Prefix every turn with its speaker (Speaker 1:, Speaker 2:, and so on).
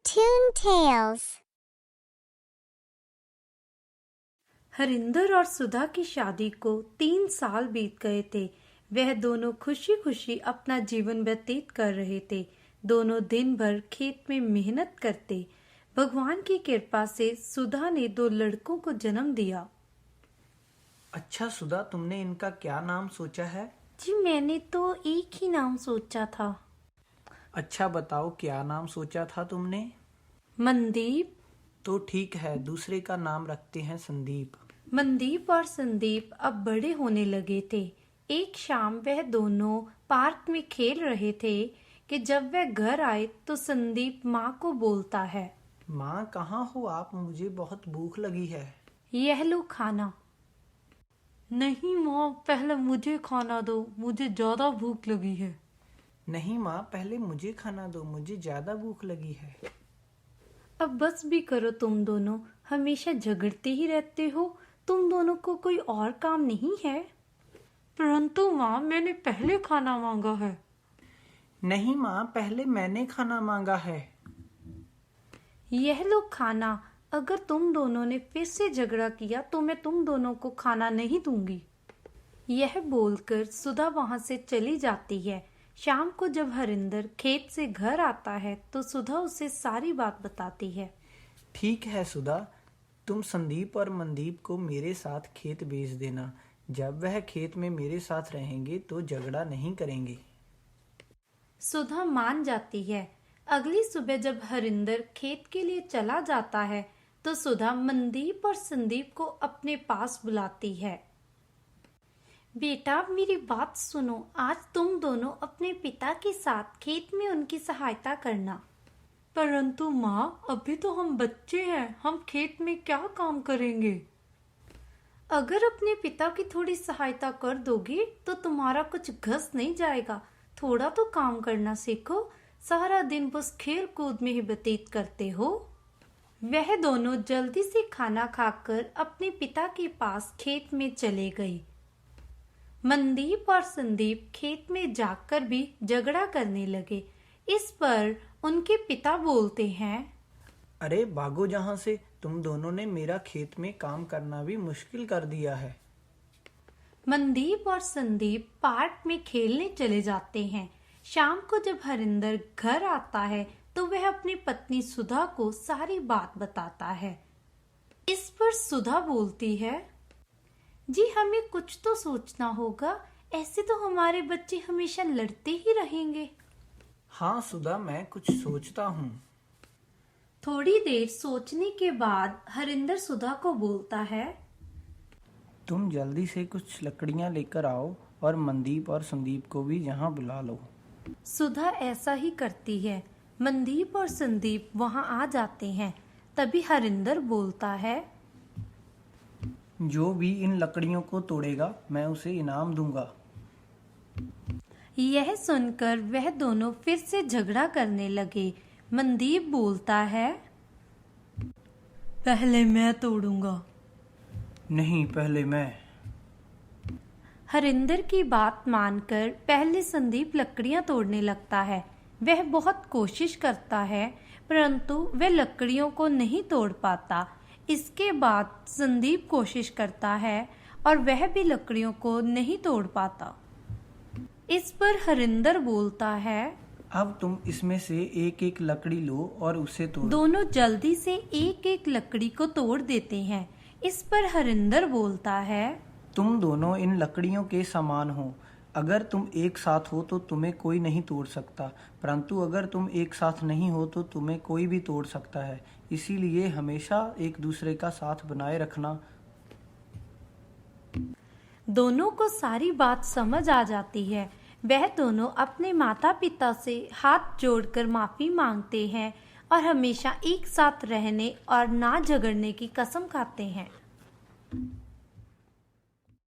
Speaker 1: Toon Tales।
Speaker 2: Harinder और सुधा की शादी को 3 साल बीत गए थे। वह दोनों खुशी खुशी अपना जीवन व्यतीत कर रहे थे। दोनों दिन भर खेत में मेहनत करते। भगवान की कृपा से सुधा ने 2 लड़कों को जन्म दिया।
Speaker 3: अच्छा सुधा, तुमने इनका क्या नाम सोचा है?
Speaker 2: जी मैंने तो एक ही नाम सोचा था।
Speaker 3: अच्छा बताओ, क्या नाम सोचा था तुमने?
Speaker 2: मनदीप।
Speaker 3: तो ठीक है, दूसरे का नाम रखते हैं संदीप।
Speaker 2: मनदीप और संदीप अब बड़े होने लगे थे। एक शाम वह दोनों पार्क में खेल रहे थे कि जब वह घर आए तो संदीप माँ को बोलता है,
Speaker 3: माँ कहाँ हो आप? मुझे बहुत भूख लगी है।
Speaker 2: यह लो खाना। नहीं माँ, पहले मुझे खाना दो, मुझे ज्यादा भूख लगी है।
Speaker 3: नहीं माँ, पहले मुझे खाना दो, मुझे ज्यादा भूख लगी है।
Speaker 2: अब बस भी करो, तुम दोनों हमेशा झगड़ते ही रहते हो। तुम दोनों को कोई और काम नहीं है? परंतु माँ, मैंने पहले खाना मांगा है।
Speaker 3: नहीं माँ, पहले मैंने खाना मांगा है।
Speaker 2: यह लो खाना। अगर तुम दोनों ने फिर से झगड़ा किया तो मैं तुम दोनों को खाना नहीं दूंगी। यह बोलकर सुधा वहां से चली जाती है। शाम को जब हरिंदर खेत से घर आता है तो सुधा उसे सारी बात बताती है।
Speaker 3: ठीक है सुधा, तुम संदीप और मनदीप को मेरे साथ खेत भेज देना। जब वह खेत में मेरे साथ रहेंगे तो झगड़ा नहीं करेंगे।
Speaker 2: सुधा मान जाती है। अगली सुबह जब हरिंदर खेत के लिए चला जाता है तो सुधा मनदीप और संदीप को अपने पास बुलाती है। बेटा, मेरी बात सुनो। आज तुम दोनों अपने पिता के साथ खेत में उनकी सहायता करना। परंतु माँ, अभी तो हम बच्चे हैं, हम खेत में क्या काम करेंगे? अगर अपने पिता की थोड़ी सहायता कर दोगे तो तुम्हारा कुछ घस नहीं जाएगा। थोड़ा तो काम करना सीखो। सारा दिन बस खेल कूद में ही व्यतीत करते हो। वह दोनों जल्दी से खाना खाकर अपने पिता के पास खेत में चले गए। मनदीप और संदीप खेत में जाकर भी झगड़ा करने लगे। इस पर उनके पिता बोलते हैं,
Speaker 3: अरे भागो जहाँ से, तुम दोनों ने मेरा खेत में काम करना भी मुश्किल कर दिया है।
Speaker 2: मनदीप और संदीप पार्क में खेलने चले जाते हैं। शाम को जब हरिंदर घर आता है तो वह अपनी पत्नी सुधा को सारी बात बताता है। इस पर सुधा बोलती है, जी हमें कुछ तो सोचना होगा। ऐसे तो हमारे बच्चे हमेशा लड़ते ही रहेंगे।
Speaker 3: हाँ सुधा, मैं कुछ सोचता हूँ।
Speaker 2: थोड़ी देर सोचने के बाद हरिंदर सुधा को बोलता है,
Speaker 3: तुम जल्दी से कुछ लकड़ियाँ लेकर आओ और मनदीप और संदीप को भी यहाँ बुला लो।
Speaker 2: सुधा ऐसा ही करती है। मनदीप और संदीप वहां आ जाते हैं। तभी हरिंदर बोलता है,
Speaker 3: जो भी इन लकड़ियों को तोड़ेगा मैं उसे इनाम दूंगा।
Speaker 2: यह सुनकर वह दोनों फिर से झगड़ा करने लगे। मनदीप बोलता है, पहले मैं तोड़ूंगा।
Speaker 3: नहीं, पहले मैं।
Speaker 2: हरिंदर की बात मानकर पहले संदीप लकड़ियां तोड़ने लगता है। वह बहुत कोशिश करता है परंतु वह लकड़ियों को नहीं तोड़ पाता। इसके बाद संदीप कोशिश करता है और वह भी लकड़ियों को नहीं तोड़ पाता। इस पर हरिंदर बोलता है,
Speaker 3: अब तुम इसमें से एक एक लकड़ी लो और उसे तोड़ो।
Speaker 2: दोनों जल्दी से एक एक लकड़ी को तोड़ देते हैं। इस पर हरिंदर बोलता है,
Speaker 3: तुम दोनों इन लकड़ियों के समान हो। अगर तुम एक साथ हो तो तुम्हें कोई नहीं तोड़ सकता, परंतु अगर तुम एक साथ नहीं हो तो तुम्हें कोई भी तोड़ सकता है। इसीलिए हमेशा एक दूसरे का साथ बनाए रखना।
Speaker 2: दोनों को सारी बात समझ आ जाती है। वह दोनों अपने माता पिता से हाथ जोड़कर माफी मांगते हैं और हमेशा एक साथ रहने और ना झगड़ने की कसम खाते हैं।